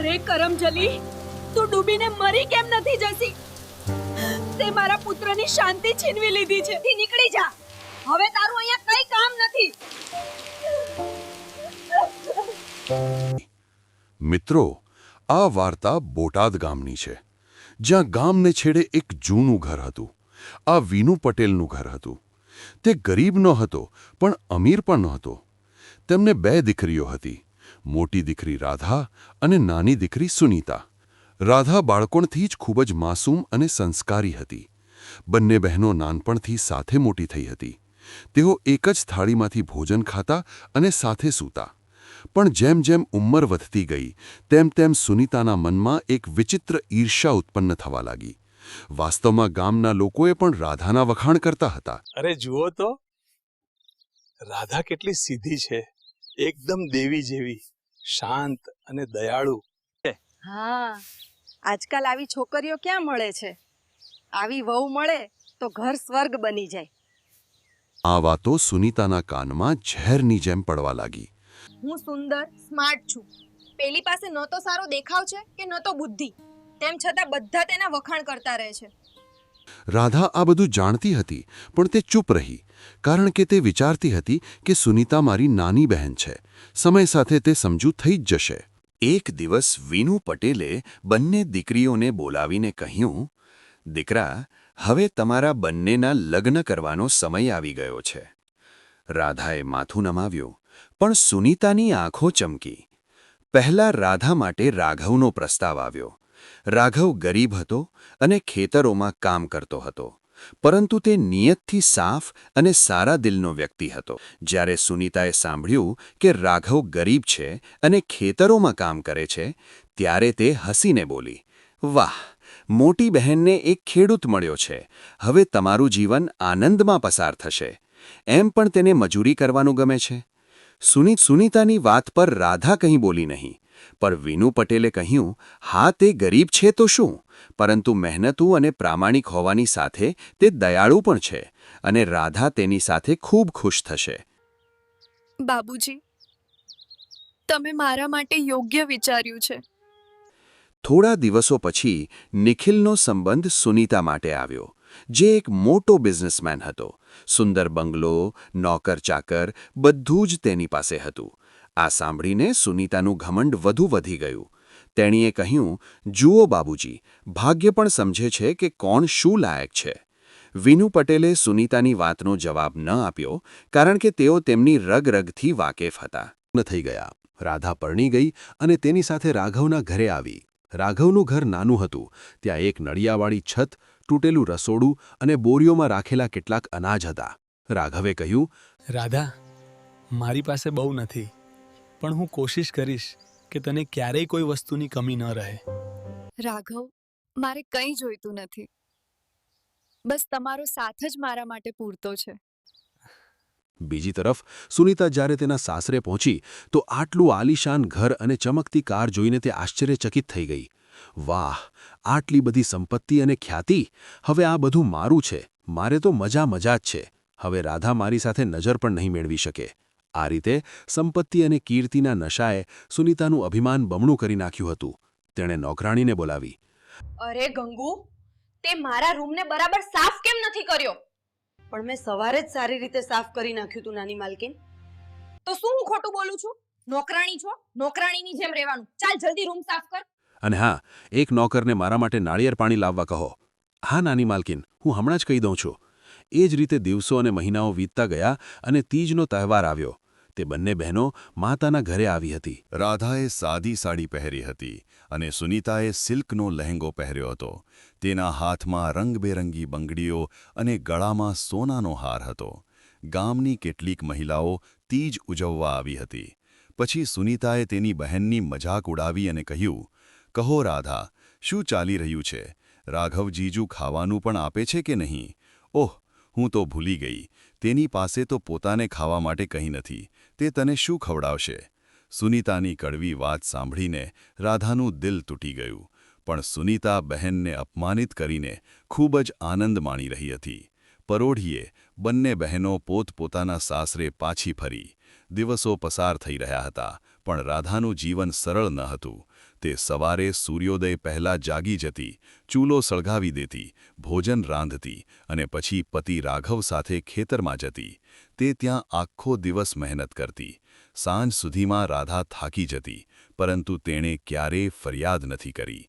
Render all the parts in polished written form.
અરે કરમજલી, તું ડૂબીને મરી કેમ નથી જતી? તે મારા પુત્રની શાંતિ છીનવી લીધી છે. તી નીકળી જા. હવે તારું અહીંયા કઈ કામ નથી. મિત્રો, આ વાર્તા બોટાદ ગામની છે, જ્યાં ગામને છેડે એક જૂનું ઘર હતું. આ વિનુ પટેલનું ઘર હતું. તે ગરીબ નહોતો, પણ અમીર પણ નહોતો. તેમને 2 દીકરીઓ હતી, મોટી દીકરી રાધા અને નાની દીકરી સુનીતા. રાધા બાળપણથી જ ખૂબ જ માસૂમ અને સંસ્કારી હતી. બંને બહેનો નાનપણથી સાથે મોટી થઈ હતી. તેઓ એક જ થાળીમાંથી ભોજન ખાતા અને સાથે સૂતા. પણ જેમ જેમ ઉંમર વધતી ગઈ, તેમ તેમ સુનીતાના મનમાં એક વિચિત્ર ઈર્ષ્યા ઉત્પન્ન થવા લાગી. વાસ્તવમાં ગામના લોકોએ પણ રાધાના વખાણ કરતા હતા. અરે જુઓ તો, રાધા કેટલી સીધી છે, એકદમ દેવી જેવી, શાંત અને દયાળુ. હા, આજકાલ આવી છોકરીઓ ક્યાં મળે છે? આવી વહુ મળે તો ઘર સ્વર્ગ બની જાય. આ વાતો સુનીતાના કાનમાં ઝેરની જેમ પડવા લાગી. હું સુંદર, સ્માર્ટ છું. પેલી પાસે ન તો સારો દેખાવ છે કે ન તો બુદ્ધિ. તેમ છતાં બધા તેના વખાણ કરતા રહે છે. રાધા આ બધું જાણતી હતી, પણ તે ચૂપ રહી, કારણ કે તે વિચારતી હતી કે સુનીતા મારી નાની બહેન છે. સમય સાથે તે સમજુ થઈ જ જશે. એક દિવસ વિનુ પટેલે બંને દીકરીઓને બોલાવીને કહ્યું, દીકરા, હવે તમારા બંનેના લગ્ન કરવાનો સમય આવી ગયો છે. રાધાએ માથું નમાવ્યું, પણ સુનીતાની આંખો ચમકી. પહેલા રાધા માટે રાઘવનો પ્રસ્તાવ આવ્યો. રાઘવ ગરીબ હતો અને ખેતરોમાં કામ કરતો હતો, પરંતુ તે નિયતથી સાફ અને સારા દિલનો વ્યક્તિ હતો. જ્યારે સુનીતાએ સાંભળ્યું કે રાઘવ ગરીબ છે અને ખેતરોમાં કામ કરે છે, ત્યારે તે હસીને બોલી, વાહ, મોટી બહેનને એક ખેડૂત મળ્યો છે. હવે તમારું જીવન આનંદમાં પસાર થશે. એમ પણ તેને મજૂરી કરવાનું ગમે છે. સુનીતાની વાત પર રાધા કંઈ બોલી નહીં, પણ વિનુ પટેલે કહ્યું, હા, તે ગરીબ છે તો શું, પરંતુ મહેનતુ અને પ્રામાણિક હોવાની સાથે તે દયાળુ પણ છે, અને રાધા તેની સાથે ખૂબ ખુશ થશે. બાબુજી, તમે મારા માટે યોગ્ય વિચાર્યું છે. થોડા દિવસો પછી નિખિલનો સંબંધ સુનીતા માટે આવ્યો, જે એક મોટો બિઝનેસમેન હતો. સુંદર બંગલો, નોકર ચાકર, બધું જ તેની પાસે હતું. આ સાંભળીને સુનીતાનું ઘમંડ વધુ વધી ગયું. તેણીએ કહ્યું, જુઓ બાબુજી, ભાગ્ય પણ સમજે છે કે કોણ શું લાયક છે. વિનુ પટેલે સુનીતાની વાતનો જવાબ ન આપ્યો, કારણ કે તેઓ તેમની રગરગથી વાકેફ હતા. થઈ ગયા. રાધા પરણી ગઈ અને તેની સાથે રાઘવના ઘરે આવી. રાઘવનું ઘર નાનું હતું. ત્યાં એક નળિયાવાળી છત, તૂટેલું રસોડું અને બોરીઓમાં રાખેલા કેટલાક અનાજ હતા. રાઘવે કહ્યું, રાધા, મારી પાસે બહુ નથી, પણ હું કોશિશ કરીશ કે તને ક્યારેય કોઈ વસ્તુની કમી ન રહે. રાઘવ, મારે કંઈ જોઈતું નથી. બસ તમારો સાથ જ મારા માટે પૂરતો છે. બીજી તરફ સુનીતા જ્યારે તેના સાસરે પહોંચી તો આટલું આલીશાન ઘર અને ચમકતી કાર જોઈને તે આશ્ચર્યચકિત થઈ ગઈ. વાહ, આટલી બધી સંપત્તિ અને ખ્યાતિ! હવે આ બધું મારું છે. મારે તો મજા જ છે. હવે રાધા મારી સાથે નજર પણ નહીં મેળવી શકે. આ રીતે સંપત્તિ અને કીર્તિના નશાએ સુનીતાનું અભિમાન બમણું કરી નાખ્યું હતું. તેણે નોકરાણીને બોલાવી. અરે ગંગુ, તે મારા રૂમને બરાબર સાફ કેમ નથી કર્યો? પણ મેં સવારે જ સારી રીતે સાફ કરી નાખ્યું તું, નાની માલકીન. તો શું હું ખોટું બોલું છું? નોકરાણી છો, નોકરાણીની જેમ રહેવાનું. ચાલ જલ્દી રૂમ સાફ કર. અને હા, એક નોકરને મારા માટે નાળિયેર પાણી લાવવા કહો. હા નાની માલકીન, હું હમણાં જ કહી દઉં છું. એ જ રીતે દિવસો અને મહિનાઓ વીતતા ગયા અને તીજનો તહેવાર આવ્યો. તે બંને બહેનો માતાના ઘરે આવી હતી. રાધાએ સાદી સાડી પહેરી હતી અને સુનીતાએ સિલ્કનો લહેંગો પહેર્યો હતો. તેના હાથમાં રંગબેરંગી બંગડીઓ અને ગળામાં સોનાનો હાર હતો. ગામની કેટલીક મહિલાઓ તીજ ઉજવવા આવી હતી. પછી સુનીતાએ તેની બહેનની મજાક ઉડાવી અને કહ્યું, કહો રાધા, શું ચાલી રહ્યું છે? રાઘવ જીજુ ખાવાનું પણ આપે છે કે નહીં? ઓહ, હું તો ભૂલી ગઈ. તેની પાસે તો પોતાને ખાવા માટે કંઈ નથી. તે તને શું ખવડાવશે? સુનીતાની કડવી વાત સાંભળીને રાધાનું દિલ તૂટી ગયું. પણ સુનીતા બહેનને અપમાનિત કરીને ખૂબ જ આનંદ માણી રહી હતી. પરોઢિયે બંને બહેનો પોતપોતાના સાસરે પાછી ફરી. દિવસો પસાર થઈ રહ્યા હતા, પણ રાધાનું જીવન સરળ ન હતું. તે સવારે સૂર્યોદય પહેલાં જાગી જતી, ચૂલો સળગાવી દેતી, ભોજન રાંધતી અને પછી પતિ રાઘવ સાથે ખેતરમાં જતી. તે ત્યાં આખો દિવસ મહેનત કરતી. સાંજ સુધીમાં રાધા થાકી જતી, પરંતુ તેણે ક્યારેય ફરિયાદ નથી કરી.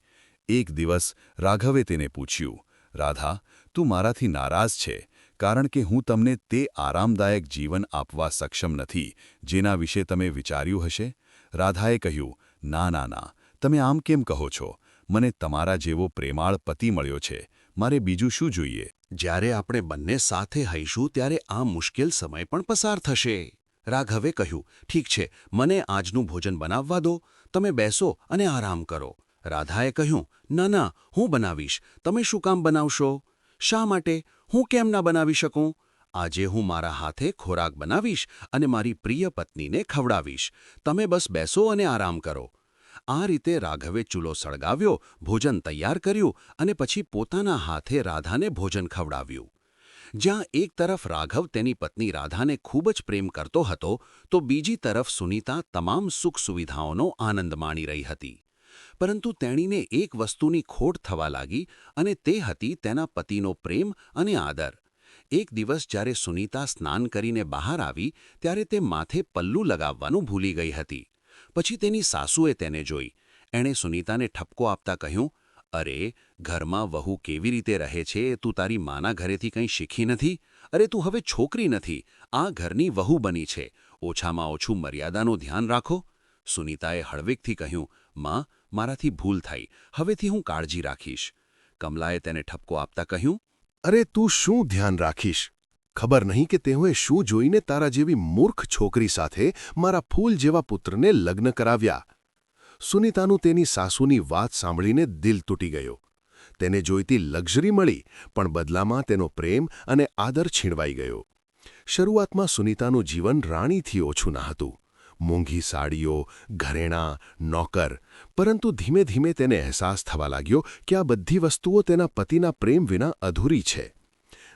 એક દિવસ રાઘવે તેને પૂછ્યું, રાધા, તું મારાથી નારાજ છે કારણ કે હું તમને તે આરામદાયક જીવન આપવા સક્ષમ નથી જેના વિશે તમે વિચાર્યું હશે? રાધાએ કહ્યું, ના ના ના, તમે આમ કેમ કહો છો? મને તમારા જેવો પ્રેમાળ પતિ મળ્યો છે, મારે બીજું શું જોઈએ? જ્યારે આપણે બંને સાથે હઈશું ત્યારે આ મુશ્કેલ સમય પણ પસાર થશે. રાઘવે કહ્યું, ઠીક છે, મને આજનું ભોજન બનાવવા દો, તમે બેસો અને આરામ કરો. રાધાએ કહ્યું, ના ના, હું બનાવીશ. તમે શું કામ બનાવશો? શા માટે? હું કેમ ના બનાવી શકું? આજે હું મારા હાથે ખોરાક બનાવીશ અને મારી પ્રિય પત્નીને ખવડાવીશ. તમે બસ બેસો અને આરામ કરો. આ રીતે રાઘવે ચૂલો સળગાવ્યો, ભોજન તૈયાર કર્યું અને પછી પોતાના હાથે રાધાને ભોજન ખવડાવ્યું. જ્યાં એક તરફ રાઘવ તેની પત્ની રાધાને ખૂબ જ પ્રેમ કરતો હતો, તો બીજી તરફ સુનીતા તમામ સુખ સુવિધાઓનો આનંદ માણી રહી હતી. પરંતુ તેણીને એક વસ્તુની ખોટ થવા લાગી અને તે હતી તેના પતિનો પ્રેમ અને આદર. એક દિવસ જ્યારે સુનીતા સ્નાન કરીને બહાર આવી ત્યારે તે માથે પલ્લું લગાવવાનું ભૂલી ગઈ હતી. પછી તેની સાસુએ તેને જોઈ. એણે સુનીતાને ઠપકો આપતા કહ્યું, અરે, ઘરમાં વહુ કેવી રીતે રહે છે તું તારી માના ઘરેથી કંઈ શીખી નથી? અરે, તું હવે છોકરી નથી, આ ઘરની વહુ બની છે. ઓછામાં ઓછું મર્યાદાનું ધ્યાન રાખો. સુનીતાએ હળવેકથી કહ્યું, માં, મારાથી ભૂલ થઈ, હવેથી હું કાળજી રાખીશ. કમલાએ તેને ઠપકો આપતા કહ્યું, અરે, તું શું ધ્યાન રાખીશ? ખબર નહીં કે તેઓએ શું જોઈને તારા જેવી મૂર્ખ છોકરી સાથે મારા ફૂલ જેવા પુત્રને લગ્ન કરાવ્યા. સુનીતાનું તેની સાસુની વાત સાંભળીને દિલ તૂટી ગયો. તેને જોઈતી લક્ઝરી મળી, પણ બદલામાં તેનો પ્રેમ અને આદર છીનવાઈ ગયો. શરૂઆતમાં સુનીતાનું જીવન રાણીથી ઓછું ન હતું. મોંઘી સાડીઓ, ઘરેણાં, નોકર. પરંતુ ધીમે ધીમે તેને અહેસાસ થવા લાગ્યો કે આ બધી વસ્તુઓ તેના પતિના પ્રેમ વિના અધૂરી છે.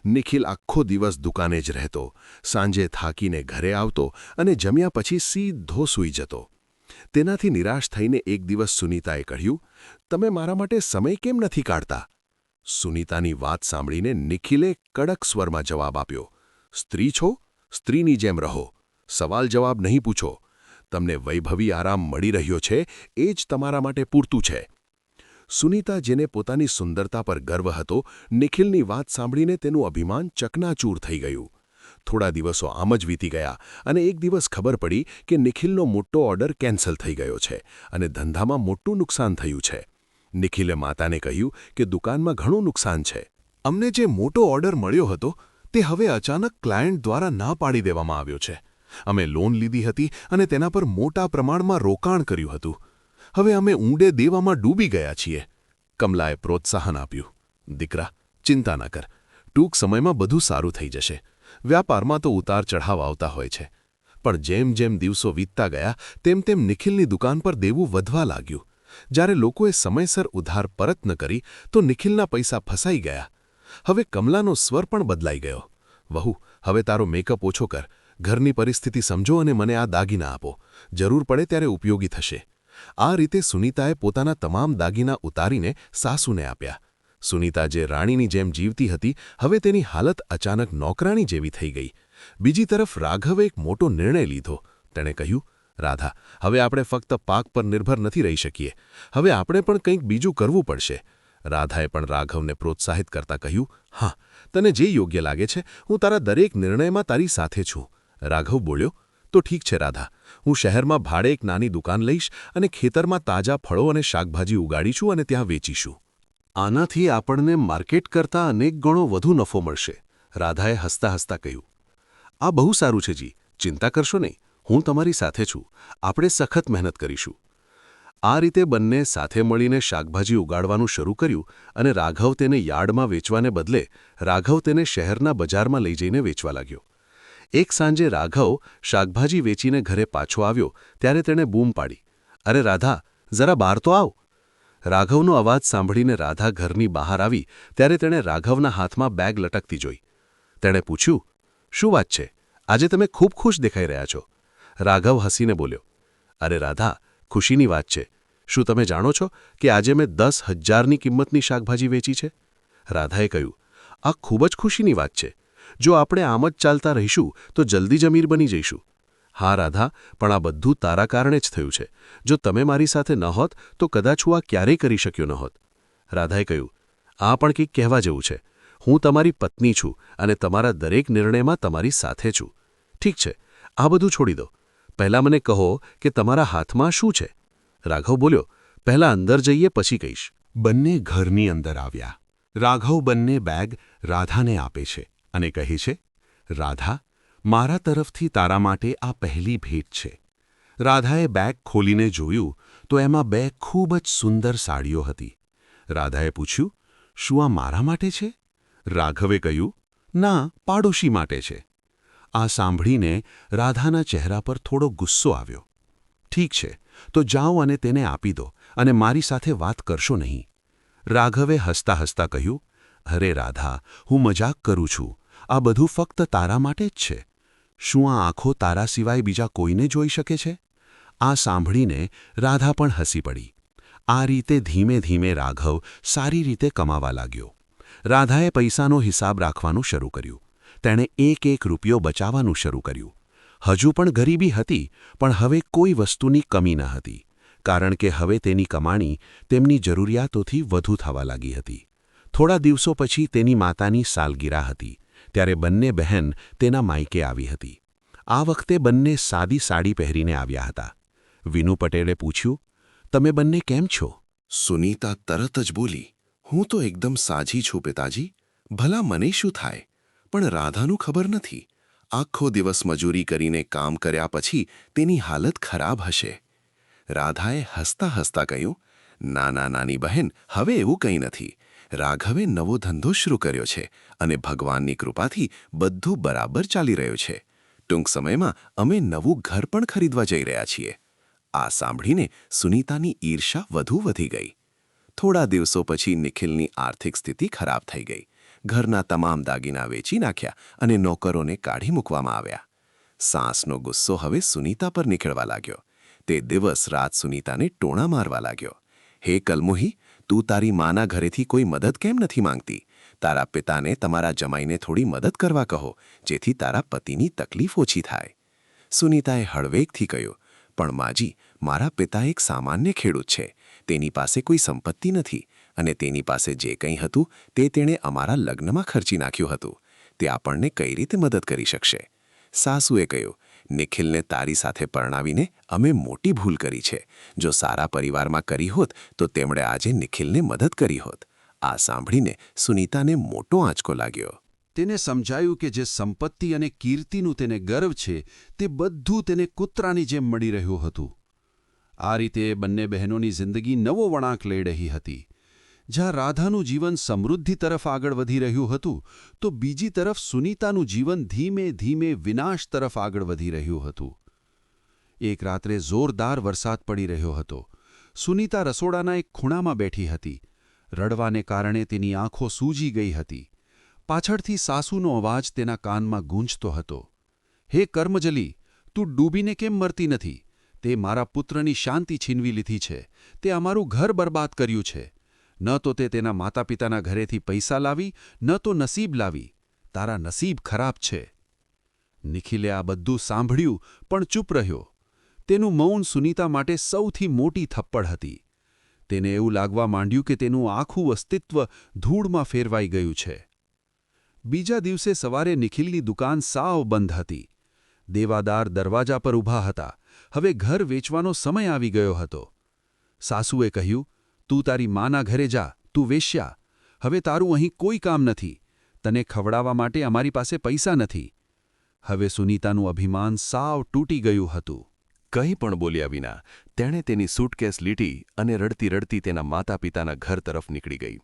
નિખિલ આખો દિવસ દુકાને જ રહેતો, સાંજે થાકીને ઘરે આવતો અને જમ્યા પછી સીધો સૂઈ જતો. તેનાથી નિરાશ થઈને એક દિવસ સુનીતાએ કહ્યું, તમે મારા માટે સમય કેમ નથી કાઢતા? સુનીતાની વાત સાંભળીને નિખિલે કડક સ્વરમાં જવાબ આપ્યો, સ્ત્રી છો, સ્ત્રીની જેમ રહો. સવાલ જવાબ નહીં પૂછો. તમને વૈભવી આરામ મળી રહ્યો છે એ જ તમારા માટે પૂરતું છે. સુનીતા, જેને પોતાની સુંદરતા પર ગર્વ હતો, નિખિલની વાત સાંભળીને તેનું અભિમાન ચકનાચૂર થઈ ગયું. થોડા દિવસો આમ જ વીતી ગયા અને એક દિવસ ખબર પડી કે નિખિલનો મોટો ઓર્ડર કેન્સલ થઈ ગયો છે અને ધંધામાં મોટું નુકસાન થયું છે. નિખિલે માતાને કહ્યું કે દુકાનમાં ઘણું નુકસાન છે. અમને જે મોટો ઓર્ડર મળ્યો હતો તે હવે અચાનક ક્લાયન્ટ દ્વારા ના પાડી દેવામાં આવ્યો છે. અમે લોન લીધી હતી અને તેના પર મોટા પ્રમાણમાં રોકાણ કર્યું હતું. હવે અમે ઊંડે દેવામાં ડૂબી ગયા છીએ. કમલાએ પ્રોત્સાહન આપ્યું, દીકરા, ચિંતા ન કર. ટૂંક સમયમાં બધું સારું થઈ જશે. વ્યાપારમાં તો ઉતાર ચઢાવ આવતા હોય છે. પણ જેમ જેમ દિવસો વીતતા ગયા તેમ તેમ નિખિલની દુકાન પર દેવું વધવા લાગ્યું. જ્યારે લોકોએ સમયસર ઉધાર પરત ન કરી તો નિખિલના પૈસા ફસાઈ ગયા. હવે કમલાનો સ્વર પણ બદલાઈ ગયો. વહુ, હવે તારો મેકઅપ ઓછો કર. ઘરની પરિસ્થિતિ સમજો અને મને આ દાગીના આપો. જરૂર પડે ત્યારે ઉપયોગી થશે. આ રીતે સુનીતાએ પોતાના તમામ દાગીના ઉતારીને સાસુને આપ્યા. સુનીતા, જે રાણીની જેમ જીવતી હતી, હવે તેની હાલત અચાનક નોકરાણી જેવી થઈ ગઈ. બીજી તરફ રાઘવે એક મોટો નિર્ણય લીધો. તેણે કહ્યું, રાધા, હવે આપણે ફક્ત પાક પર નિર્ભર નથી રહી શકીએ. હવે આપણે પણ કંઈક બીજું કરવું પડશે. રાધાએ પણ રાઘવને પ્રોત્સાહિત કરતા કહ્યું, હા, તને જે યોગ્ય લાગે છે, હું તારા દરેક નિર્ણયમાં તારી સાથે છું. રાઘવ બોલ્યો, તો ઠીક છે રાધા, હું શહેરમાં ભાડે એક નાની દુકાન લઈશ અને ખેતરમાં તાજા ફળો અને શાકભાજી ઉગાડીશું અને ત્યાં વેચીશું. આનાથી આપણને માર્કેટ કરતાં અનેક ગણો વધુ નફો મળશે. રાધાએ હસતા હસતા કહ્યું, આ બહુ સારું છે જી, ચિંતા કરશો નહીં, હું તમારી સાથે છું. આપણે સખત મહેનત કરીશું. આ રીતે બંને સાથે મળીને શાકભાજી ઉગાડવાનું શરૂ કર્યું અને રાઘવ તેને યાર્ડમાં વેચવાને બદલે રાઘવ તેને શહેરના બજારમાં લઈ જઈને વેચવા લાગ્યો. એક સાંજે રાઘવ શાકભાજી વેચીને ઘરે પાછો આવ્યો ત્યારે તેણે બૂમ પાડી, અરે રાધા, જરા બહાર તો આવ. રાઘવનો અવાજ સાંભળીને રાધા ઘરની બહાર આવી ત્યારે તેણે રાઘવના હાથમાં બેગ લટકતી જોઈ. તેણે પૂછ્યું, શું વાત છે? આજે તમે ખૂબ ખુશ દેખાઈ રહ્યા છો. રાઘવ હસીને બોલ્યો, અરે રાધા, ખુશીની વાત છે. શું તમે જાણો છો કે આજે મેં 10,000ની કિંમતની શાકભાજી વેચી છે? રાધાએ કહ્યું, આ ખૂબ જ ખુશીની વાત છે. જો આપણે આમ જ ચાલતા રહીશું તો જલ્દી જ અમીર બની જઈશું. હા રાધા, પણ આ બધું તારા કારણે જ થયું છે. જો તમે મારી સાથે ન હોત તો કદાચ હું આ ક્યારેય કરી શક્યો ન હોત. રાધાએ કહ્યું, આ પણ કંઈક કહેવા જેવું છે. હું તમારી પત્ની છું અને તમારા દરેક નિર્ણયમાં તમારી સાથે છું. ઠીક છે, આ બધું છોડી દો. પહેલાં મને કહો કે તમારા હાથમાં શું છે? રાઘવ બોલ્યો, પહેલાં અંદર જઈએ પછી કહીશ. બંને ઘરની અંદર આવ્યા. રાઘવ બંને બેગ રાધાને આપે છે અને કહે છે, રાધા, મારા તરફથી તારા માટે આ પહેલી ભેટ છે. રાધાએ બેગ ખોલીને જોયું તો એમાં 2 ખૂબ જ સુંદર સાડીઓ હતી. રાધાએ પૂછ્યું, શું આ મારા માટે છે? રાઘવે કહ્યું, ના, પાડોશી માટે છે. આ સાંભળીને રાધાના ચહેરા પર થોડો ગુસ્સો આવ્યો. ઠીક છે, તો જાઓ અને તેને આપી દો અને મારી સાથે વાત કરશો નહીં. રાઘવે હસતા હસતા કહ્યું, અરે રાધા, હું મજાક કરું છું. આ બધું ફક્ત તારા માટે જ છે. શું આ આંખો તારા સિવાય બીજા કોઈને જોઈ શકે છે? આ સાંભળીને રાધા પણ હસી પડી. આ રીતે ધીમે ધીમે રાઘવ સારી રીતે કમાવા લાગ્યો. રાધાએ પૈસાનો હિસાબ રાખવાનું શરૂ કર્યું. તેણે એક રૂપિયો બચાવવાનું શરૂ કર્યું. હજુ પણ ગરીબી હતી, પણ હવે કોઈ વસ્તુની કમી ન હતી, કારણ કે હવે તેની કમાણી તેમની જરૂરિયાતોથી વધુ થવા લાગી હતી. થોડા દિવસો પછી તેની માતાની સાલગીરા હતી, ત્યારે બંને બહેન તેના માયકે આવી હતી. આ વખતે બંને સાદી સાડી પહેરીને આવ્યા હતા. વિનુ પટેલે પૂછ્યું, તમે બંને કેમ છો? સુનીતા તરત જ બોલી, હું તો એકદમ સાજી છું પિતાજી. ભલા મને શું થાય? પણ રાધાનું ખબર નથી. આખો દિવસ મજૂરી કરીને કામ કર્યા પછી તેની હાલત ખરાબ હશે. રાધાએ હસતા હસતા કહ્યું, નાના નાની બહેન, હવે એવું કંઈ નથી. રાઘવે નવો ધંધો શરૂ કર્યો છે અને ભગવાનની કૃપાથી બધું બરાબર ચાલી રહ્યું છે. ટૂંક સમયમાં અમે નવું ઘર પણ ખરીદવા જઈ રહ્યા છીએ. આ સાંભળીને સુનીતાની ઈર્ષા વધુ વધી ગઈ. થોડા દિવસો પછી નિખિલની આર્થિક સ્થિતિ ખરાબ થઈ ગઈ. ઘરના તમામ દાગીના વેચી નાખ્યા અને નોકરોને કાઢી મૂકવામાં આવ્યા. સાસનો ગુસ્સો હવે સુનીતા પર નીકળવા લાગ્યો. તે દિવસ રાત સુનીતાને ટોણા મારવા લાગ્યો. હે કલમુહી, તું તારી માના ઘરેથી કોઈ મદદ કેમ નથી માંગતી? તારા પિતાને તમારા જમાઈને થોડી મદદ કરવા કહો, જેથી તારા પતિની તકલીફ ઓછી થાય. સુનીતાએ હળવેકથી કહ્યું, પણ માજી, મારા પિતા એક સામાન્ય ખેડૂત છે. તેની પાસે કોઈ સંપત્તિ નથી અને તેની પાસે જે કંઈ હતું તે તેણે અમારા લગ્નમાં ખર્ચી નાખ્યું હતું. તે આપણને કઈ રીતે મદદ કરી શકશે? સાસુએ કહ્યું, નિખિલને તારી સાથે પરણાવીને અમે મોટી ભૂલ કરી છે. જો સારા પરિવારમાં કરી હોત તો તેમણે આજે નિખિલને મદદ કરી હોત. આ સાંભળીને સુનીતાને મોટો આંચકો લાગ્યો. તેને સમજાયું કે જે સંપત્તિ અને કીર્તિનું તેને ગર્વ છે તે બધું તેને કૂતરાની જેમ મળી રહ્યું હતું. આ રીતે બંને બહેનોની જિંદગી નવો વળાંક લઈ રહી હતી. જ્યાં રાધાનું જીવન સમૃદ્ધિ તરફ આગળ વધી રહ્યું હતું તો બીજી તરફ સુનીતાનું જીવન ધીમે ધીમે વિનાશ તરફ આગળ વધી રહ્યું હતું. એક રાત્રે જોરદાર વરસાદ પડી રહ્યો હતો. સુનીતા રસોડાના એક ખૂણામાં બેઠી હતી. રડવાને કારણે તેની આંખો સૂજી ગઈ હતી. પાછળથી સાસુનો અવાજ તેના કાનમાં ગૂંજતો હતો. હે કર્મજલી, તું ડૂબીને કેમ મરતી નથી? તે મારા પુત્રની શાંતિ છીનવી લીધી છે. તે અમારું ઘર બરબાદ કર્યું છે. ન તો તે તેના માતા પિતાના ઘરેથી પૈસા લાવી, ન તો નસીબ લાવી. તારા નસીબ ખરાબ છે. નિખિલે આ બધું સાંભળ્યું પણ ચૂપ રહ્યો. તેનું મૌન સુનીતા માટે સૌથી મોટી થપ્પડ હતી. તેને એવું લાગવા માંડ્યું કે તેનું આખું અસ્તિત્વ ધૂળમાં ફેરવાઈ ગયું છે. બીજા દિવસે સવારે નિખિલની દુકાન સાવ બંધ હતી. દેવાદાર દરવાજા પર ઊભા હતા. હવે ઘર વેચવાનો સમય આવી ગયો હતો. સાસુએ કહ્યું, તું તારી માના ઘરે જા, તું વેશ્યા. હવે તારું અહીં કોઈ કામ નથી. તને ખવડાવવા માટે અમારી પાસે પૈસા નથી. હવે સુનીતાનું અભિમાન સાવ તૂટી ગયું હતું. કંઈ પણ બોલ્યા વિના તેણે તેની સૂટકેસ લીધી અને રડતી રડતી તેના માતા પિતાના ઘર તરફ નીકળી ગઈ.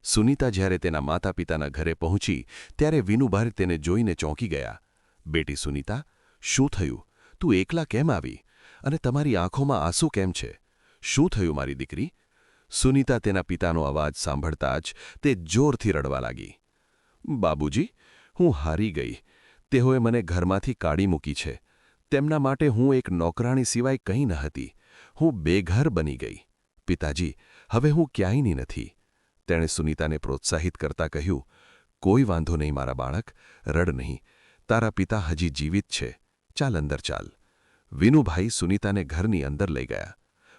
સુનીતા જ્યારે તેના માતા પિતાના ઘરે પહોંચી ત્યારે વિનુભાઈ તેને જોઈને ચોંકી ગયા. બેટી સુનીતા, શું થયું? તું એકલા કેમ આવી? અને તમારી આંખોમાં આંસુ કેમ છે? શું થયું મારી દીકરી? સુનીતા તેના પિતાનો અવાજ સાંભળતા જ તે જોરથી રડવા લાગી. બાબુજી, હું હારી ગઈ. તેઓએ મને ઘરમાંથી કાઢી મૂકી છે. તેમના માટે હું એક નોકરાણી સિવાય કંઈ ન હતી. હું બેઘર બની ગઈ. પિતાજી, હવે હું ક્યાંયની નથી. તેણે સુનીતાને પ્રોત્સાહિત કરતા કહ્યું, કોઈ વાંધો નહીં મારા બાળક, રડ નહીં. તારા પિતા હજી જીવિત છે. ચાલ અંદર ચાલ. વિનુભાઈ સુનીતાને ઘરની અંદર લઈ ગયા.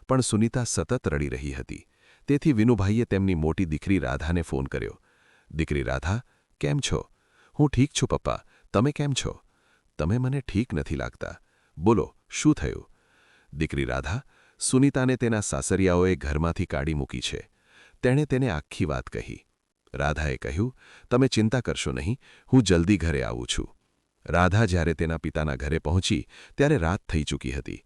પણ સુનીતા સતત રડી રહી હતી. તેથી વિનુભાઈએ તેમની મોટી દીકરી રાધાને ફોન કર્યો. દીકરી રાધા, કેમ છો? હું ઠીક છું પપ્પા, તમે કેમ છો? તમે મને ઠીક નથી લાગતા. બોલો, શું થયું? દીકરી રાધા, સુનીતાને તેના સાસરિયાઓએ ઘરમાંથી કાઢી મૂકી છે. તેણે તેને આખી વાત કહી. રાધાએ કહ્યું, તમે ચિંતા કરશો નહીં, હું જલ્દી ઘરે આવું છું. રાધા જ્યારે તેના પિતાના ઘરે પહોંચી ત્યારે રાત થઈ ચૂકી હતી.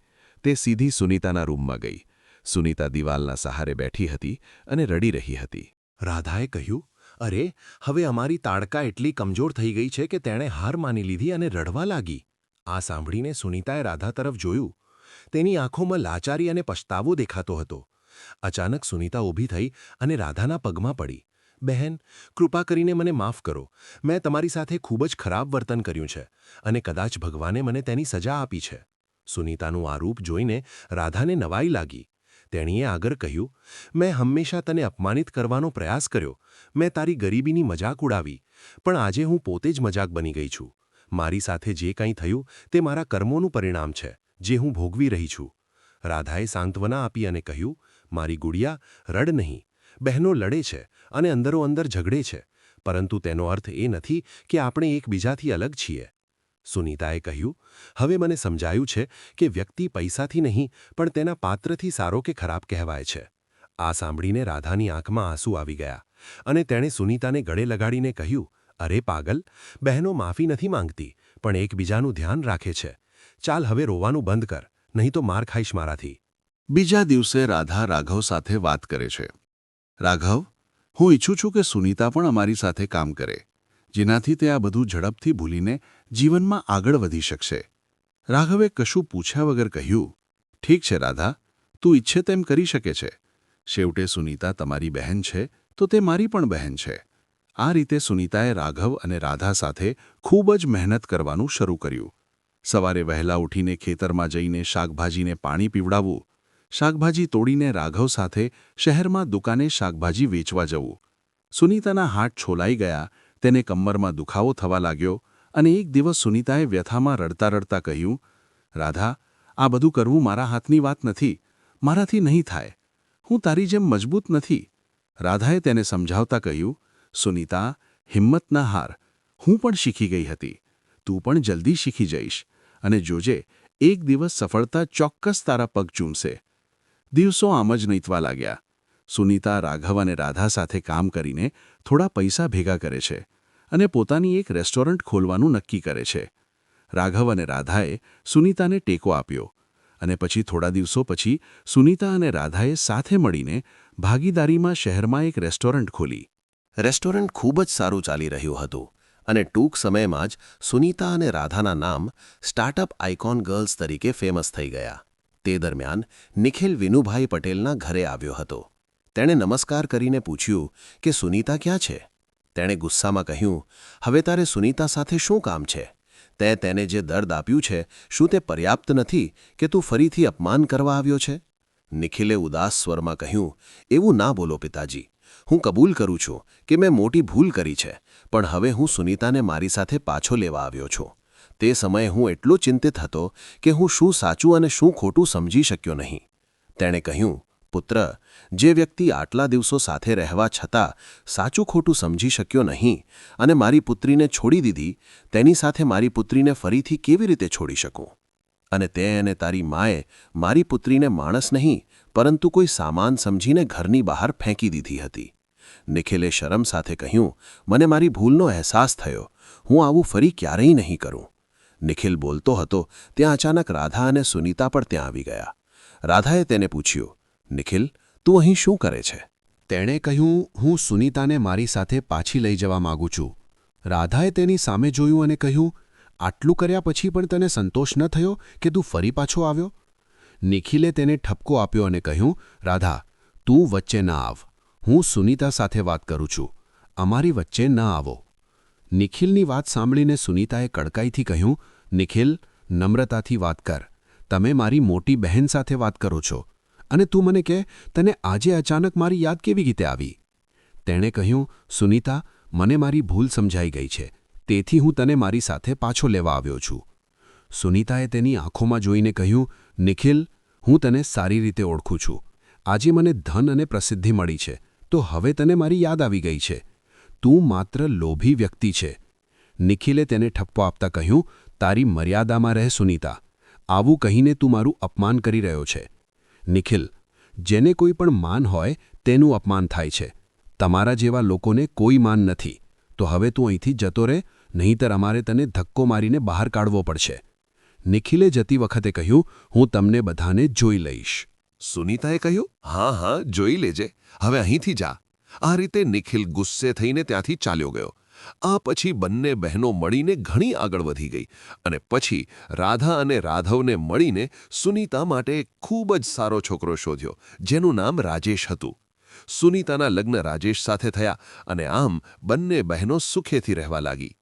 તે સીધી સુનીતાના રૂમમાં ગઈ. સુનીતા દિવાલના સહારે બેઠી હતી અને રડી રહી હતી. રાધાએ કહ્યું, અરે, હવે અમારી તાડકા એટલી કમજોર થઈ ગઈ છે કે તેણે હાર માની લીધી અને રડવા લાગી. આ સાંભળીને સુનીતાએ રાધા તરફ જોયું. તેની આંખોમાં લાચારી અને પછતાવો દેખાતો હતો. અચાનક સુનીતા ઊભી થઈ અને રાધાના પગમાં પડી. બહેન, કૃપા કરીને મને માફ કરો. મેં તમારી સાથે ખૂબ જ ખરાબ વર્તન કર્યું છે અને કદાચ ભગવાને મને તેની સજા આપી છે. સુનીતાનું આ રૂપ જોઈને રાધાને નવાઈ લાગી. તેણીએ આગળ કહ્યું, મેં હંમેશા તને અપમાનિત કરવાનો પ્રયાસ કર્યો. મેં તારી ગરીબીની મજાક ઉડાવી, પણ આજે હું પોતે જ મજાક બની ગઈ છું. મારી સાથે જે કંઈ થયું તે મારા કર્મોનું પરિણામ છે, જે હું ભોગવી રહી છું. રાધાએ સાંત્વના આપી અને કહ્યું, મારી ગુડિયા, રડ નહીં. બહેનો લડે છે અને અંદરોઅંદર ઝઘડે છે, પરંતુ તેનો અર્થ એ નથી કે આપણે એકબીજાથી અલગ છીએ. સુનીતાએ કહ્યું, હવે મને સમજાયું છે કે વ્યક્તિ પૈસાથી નહીં પણ તેના પાત્રથી સારો કે ખરાબ કહેવાય છે. આ સાંભળીને રાધાની આંખમાં આંસુ આવી ગયા અને તેણે સુનીતાને ગળે લગાડીને કહ્યું, અરે પાગલ, બહેનો માફી નથી માંગતી પણ એકબીજાનું ધ્યાન રાખે છે. ચાલ હવે રોવાનું બંધ કર, નહીં તો માર ખાઈશ મારાથી. બીજા દિવસે રાધા રાઘવ સાથે વાત કરે છે. રાઘવ, હું ઈચ્છું છું કે સુનીતા પણ અમારી સાથે કામ કરે, જેનાથી તે આ બધું ઝડપથી ભૂલીને જીવનમાં આગળ વધી શકશે. રાઘવે કશું પૂછ્યા વગર કહ્યું, ઠીક છે રાધા, તું ઈચ્છે તેમ કરી શકે છે. છેવટે સુનીતા તમારી બહેન છે તો તે મારી પણ બહેન છે. આ રીતે સુનીતાએ રાઘવ અને રાધા સાથે ખૂબ જ મહેનત કરવાનું શરૂ કર્યું. સવારે વહેલા ઉઠીને ખેતરમાં જઈને શાકભાજીને પાણી પીવડાવવું, શાકભાજી તોડીને રાઘવ સાથે શહેરમાં દુકાને શાકભાજી વેચવા જવું. સુનીતાના હાથ છોલાઈ ગયા, તેને કમરમાં દુખાવો થવા લાગ્યો અને એક દિવસ સુનીતાએ વ્યથામાં રડતા રડતા કહ્યું, રાધા, આ બધું કરવું મારા હાથની વાત નથી, મારાથી નહીં થાય. હું તારી જેમ મજબૂત નથી. રાધાએ તેને સમજાવતા કહ્યું, સુનીતા, હિંમત ના હાર. હું પણ શીખી ગઈ હતી. તું પણ જલ્દી શીખી જઈશ અને જોજે, એક દિવસ સફળતા ચોક્કસ તારા પગ ચૂમશે. દિવસો આમ જ નીતવા લાગ્યા. સુનીતા રાઘવ અને રાધા સાથે કામ કરીને થોડા પૈસા ભેગા કરે છે અને પોતાની એક રેસ્ટોરન્ટ ખોલવાનું નક્કી કરે છે. રાઘવ અને રાધાએ સુનીતાને ટેકો આપ્યો અને પછી થોડા દિવસો પછી સુનીતા અને રાધાએ સાથે મળીને ભાગીદારીમાં શહેરમાં એક રેસ્ટોરન્ટ ખોલી. રેસ્ટોરન્ટ ખૂબ જ સારું ચાલી રહ્યું હતું અને ટૂંક સમયમાં જ સુનીતા અને રાધાના નામ સ્ટાર્ટઅપ આઇકોન ગર્લ્સ તરીકે ફેમસ થઈ ગયા. તે દરમિયાન નિખિલ વિનુભાઈ પટેલના ઘરે આવ્યો હતો. તેણે નમસ્કાર કરીને પૂછ્યું કે સુનીતા ક્યાં છે? તેણે ગુસ્સામાં કહ્યું, હવે તારે સુનીતા સાથે શું કામ છે? તે તેને જે દર્દ આપ્યું છે, શું તે પર્યાપ્ત નથી કે તું ફરીથી અપમાન કરવા આવ્યો છે? નિખિલે ઉદાસ સ્વરમાં કહ્યું, એવું ના બોલો પિતાજી. હું કબૂલ કરું છું કે મેં મોટી ભૂલ કરી છે, પણ હવે હું સુનીતાને મારી સાથે પાછો લેવા આવ્યો છું. તે સમયે હું એટલો ચિંતિત હતો કે હું શું સાચું અને શું ખોટું સમજી શક્યો નહીં. તેણે કહ્યું, પુત્ર, જે વ્યક્તિ આટલા દિવસો સાથે રહેવા છતાં સાચું ખોટું સમજી શક્યો નહીં અને મારી પુત્રીને છોડી દીધી, તેની સાથે મારી પુત્રીને ફરીથી કેવી રીતે છોડી શકું? અને તે અને તારી માએ મારી પુત્રીને માણસ નહીં પરંતુ કોઈ સામાન સમજીને ઘરની બહાર ફેંકી દીધી હતી. નિખિલે શરમ સાથે કહ્યું, મને મારી ભૂલનો અહેસાસ થયો. હું આવું ફરી ક્યારેય નહીં કરું. નિખિલ બોલતો હતો ત્યાં અચાનક રાધા અને સુનીતા પણ ત્યાં આવી ગયા. રાધાએ તેને પૂછ્યું, નિખિલ, તું અહીં શું કરે છે? તેણે કહ્યું, હું સુનીતાને મારી સાથે પાછી લઈ જવા માગું છું. રાધાએ તેની સામે જોયું અને કહ્યું, આટલું કર્યા પછી પણ તને સંતોષ ન થયો કે તું ફરી પાછો આવ્યો? નિખિલે તેને ઠપકો આપ્યો અને કહ્યું, રાધા, તું વચ્ચે ના આવ. હું સુનીતા સાથે વાત કરું છું. અમારી વચ્ચે ન આવો. નિખિલની વાત સાંભળીને સુનીતાએ કડકાઈથી કહ્યું, નિખિલ, નમ્રતાથી વાત કર. તમે મારી મોટી બહેન સાથે વાત કરો છો. અને તું મને કહે તને આજે અચાનક મારી યાદ કેવી રીતે આવી? તેણે કહ્યું, સુનીતા, મને મારી ભૂલ સમજાઈ ગઈ છે, તેથી હું તને મારી સાથે પાછો લેવા આવ્યો છું. સુનીતાએ તેની આંખોમાં જોઈને કહ્યું, નિખિલ, હું તને સારી રીતે ઓળખું છું. આજે મને ધન અને પ્રસિદ્ધિ મળી છે, તો હવે તને મારી યાદ આવી ગઈ છે. તું માત્ર લોભી વ્યક્તિ છે. નિખિલે તેને ઠપકો આપતા કહ્યું, તારી મર્યાદામાં રહે સુનીતા. આવું કહીને તું મારું અપમાન કરી રહ્યો છે. નિખિલ, જેને કોઈ પણ માન હોય તેનું અપમાન થાય છે. તમારા જેવા લોકોને કોઈ માન નથી. તો હવે તું અહીંથી જતો રહે, નહીંતર અમારે તને ધક્કો મારીને બહાર કાઢવો પડશે. નિખિલે જતી વખતે કહ્યું, હું તમને બધાને જોઈ લઈશ. સુનીતાએ કહ્યું, હા હા, જોઈ લેજે, હવે અહીંથી જા. આ રીતે નિખિલ ગુસ્સે થઈને ત્યાંથી ચાલ્યો ગયો. આ પછી બંને બહેનો મળીને ઘણી આગળ વધી ગઈ અને પછી રાધા અને રાઘવને મળીને સુનીતા માટે એક ખૂબ જ સારો છોકરો શોધ્યો, જેનું નામ રાજેશ હતું. સુનીતાના લગ્ન રાજેશ સાથે થયા અને આમ બંને બહેનો સુખેથી રહેવા લાગી.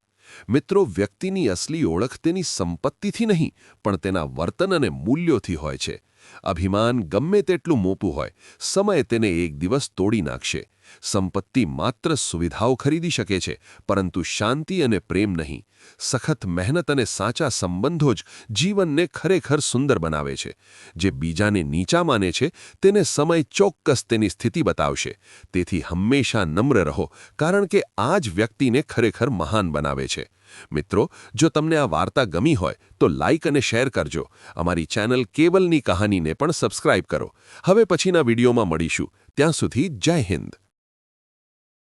મિત્રો, વ્યક્તિની અસલી ઓળખ તેની સંપત્તિથી નહીં, પણ તેના વર્તન અને મૂલ્યોથી હોય છે. અભિમાન ગમે તેટલું મોટું હોય, સમય તેને એક દિવસ તોડી નાખશે. સંપત્તિ માત્ર સુવિધાઓ ખરીદી શકે છે, પરંતુ શાંતિ અને પ્રેમ નહીં. સખત મહેનત અને સાચા સંબંધો જ જીવનને ખરેખર સુંદર બનાવે છે. જે બીજાને નીચા માને છે, તેને સમય ચોક્કસ તેની સ્થિતિ બતાવશે. તેથી હંમેશા નમ્ર રહો, કારણ કે આ જ વ્યક્તિને ખરેખર મહાન બનાવે છે. મિત્રો, જો તમને આ વાર્તા ગમી હોય તો લાઇક અને શેર કરજો. અમારી ચેનલ કેવલની કહાનીને પણ સબસ્ક્રાઇબ કરો. હવે પછીના વિડીયોમાં મળીશું. ત્યાં સુધી જય હિન્દ.